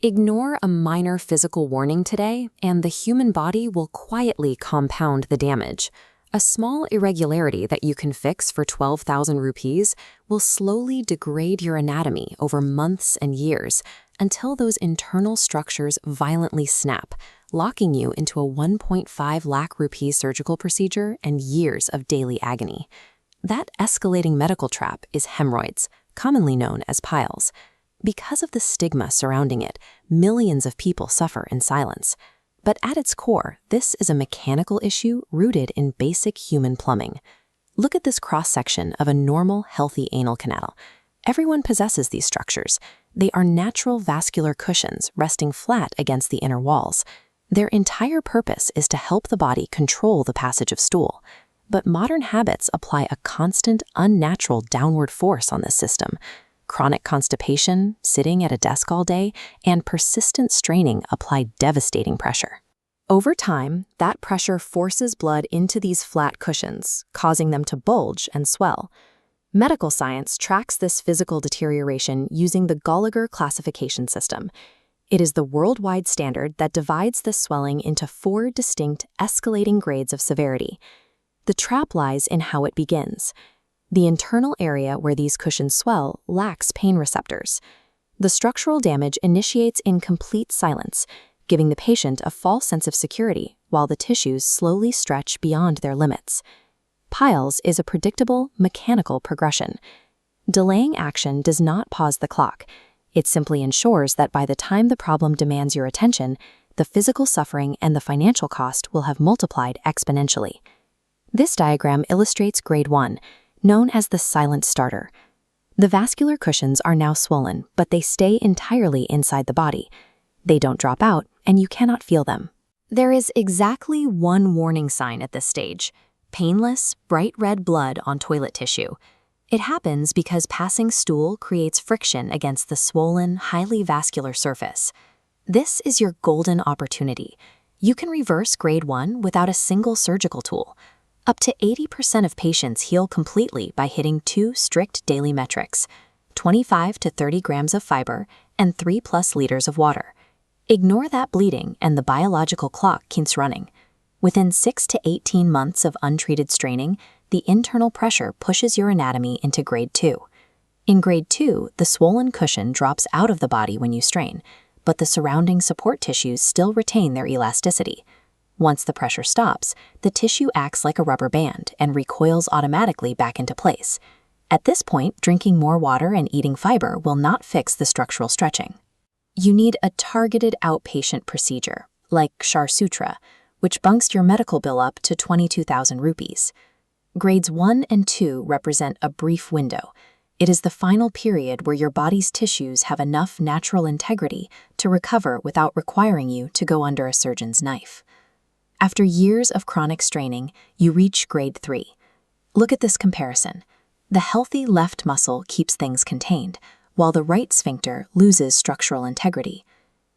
Ignore a minor physical warning today, and the human body will quietly compound the damage. A small irregularity that you can fix for 12,000 rupees will slowly degrade your anatomy over months and years until those internal structures violently snap, locking you into a 1.5 lakh rupee surgical procedure and years of daily agony. That escalating medical trap is hemorrhoids, commonly known as piles. Because of the stigma surrounding it, millions of people suffer in silence. But at its core, this is a mechanical issue rooted in basic human plumbing. Look at this cross-section of a normal, healthy anal canal. Everyone possesses these structures. They are natural vascular cushions resting flat against the inner walls. Their entire purpose is to help the body control the passage of stool. But modern habits apply a constant, unnatural downward force on this system. Chronic constipation, sitting at a desk all day, and persistent straining apply devastating pressure. Over time, that pressure forces blood into these flat cushions, causing them to bulge and swell. Medical science tracks this physical deterioration using the Gallagher classification system. It is the worldwide standard that divides this swelling into 4 distinct escalating grades of severity. The trap lies in how it begins. The internal area where these cushions swell lacks pain receptors. The structural damage initiates in complete silence, giving the patient a false sense of security while the tissues slowly stretch beyond their limits. Piles is a predictable, mechanical progression. Delaying action does not pause the clock. It simply ensures that by the time the problem demands your attention, the physical suffering and the financial cost will have multiplied exponentially. This diagram illustrates grade 1, known as the silent starter. The vascular cushions are now swollen, but they stay entirely inside the body. They don't drop out, and you cannot feel them. There is exactly one warning sign at this stage: painless, bright red blood on toilet tissue. It happens because passing stool creates friction against the swollen, highly vascular surface. This is your golden opportunity. You can reverse grade 1 without a single surgical tool. Up to 80% of patients heal completely by hitting 2 strict daily metrics: 25 to 30 grams of fiber and 3+ liters of water. Ignore that bleeding and the biological clock keeps running. Within 6 to 18 months of untreated straining, the internal pressure pushes your anatomy into grade 2. In grade 2, the swollen cushion drops out of the body when you strain, but the surrounding support tissues still retain their elasticity. Once the pressure stops, the tissue acts like a rubber band and recoils automatically back into place. At this point, drinking more water and eating fiber will not fix the structural stretching. You need a targeted outpatient procedure, like Kshar Sutra, which bunks your medical bill up to 22,000 rupees. Grades 1 and 2 represent a brief window. It is the final period where your body's tissues have enough natural integrity to recover without requiring you to go under a surgeon's knife. After years of chronic straining, you reach grade 3. Look at this comparison. The healthy left muscle keeps things contained, while the right sphincter loses structural integrity.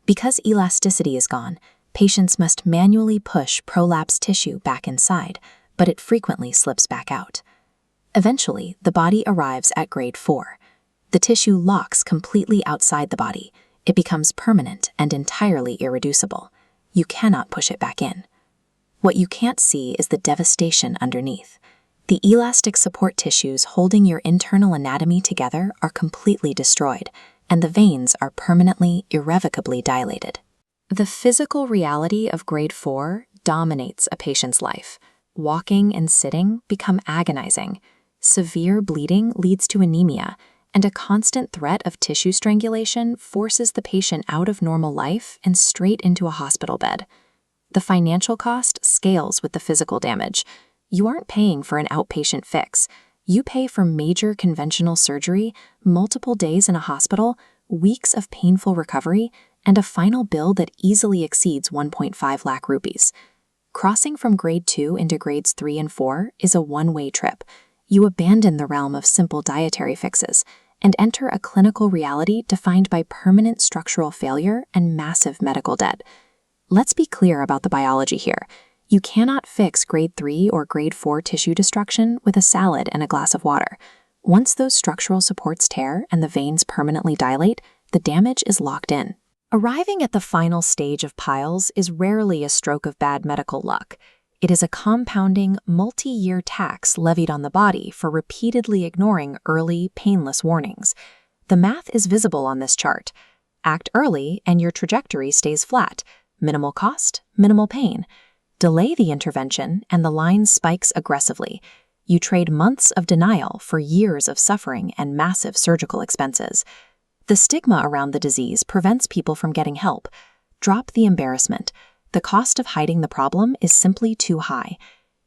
Because elasticity is gone, patients must manually push prolapsed tissue back inside, but it frequently slips back out. Eventually, the body arrives at grade 4. The tissue locks completely outside the body. It becomes permanent and entirely irreducible. You cannot push it back in. What you can't see is the devastation underneath. The elastic support tissues holding your internal anatomy together are completely destroyed, and the veins are permanently, irrevocably dilated. The physical reality of grade 4 dominates a patient's life. Walking and sitting become agonizing. Severe bleeding leads to anemia, and a constant threat of tissue strangulation forces the patient out of normal life and straight into a hospital bed. The financial cost scales with the physical damage. You aren't paying for an outpatient fix. You pay for major conventional surgery, multiple days in a hospital, weeks of painful recovery, and a final bill that easily exceeds 1.5 lakh rupees. Crossing from grade 2 into grades 3 and 4 is a one-way trip. You abandon the realm of simple dietary fixes and enter a clinical reality defined by permanent structural failure and massive medical debt. Let's be clear about the biology here. You cannot fix grade 3 or grade 4 tissue destruction with a salad and a glass of water. Once those structural supports tear and the veins permanently dilate, the damage is locked in. Arriving at the final stage of piles is rarely a stroke of bad medical luck. It is a compounding, multi-year tax levied on the body for repeatedly ignoring early, painless warnings. The math is visible on this chart. Act early and your trajectory stays flat. Minimal cost, minimal pain. Delay the intervention and the line spikes aggressively. You trade months of denial for years of suffering and massive surgical expenses. The stigma around the disease prevents people from getting help. Drop the embarrassment. The cost of hiding the problem is simply too high.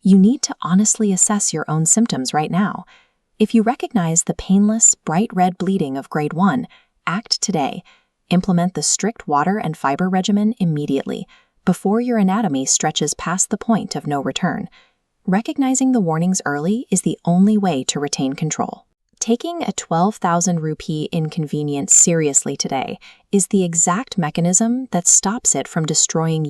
You need to honestly assess your own symptoms right now. If you recognize the painless, bright red bleeding of grade 1, act today. Implement the strict water and fiber regimen immediately, before your anatomy stretches past the point of no return. Recognizing the warnings early is the only way to retain control. Taking a 12,000 rupee inconvenience seriously today is the exact mechanism that stops it from destroying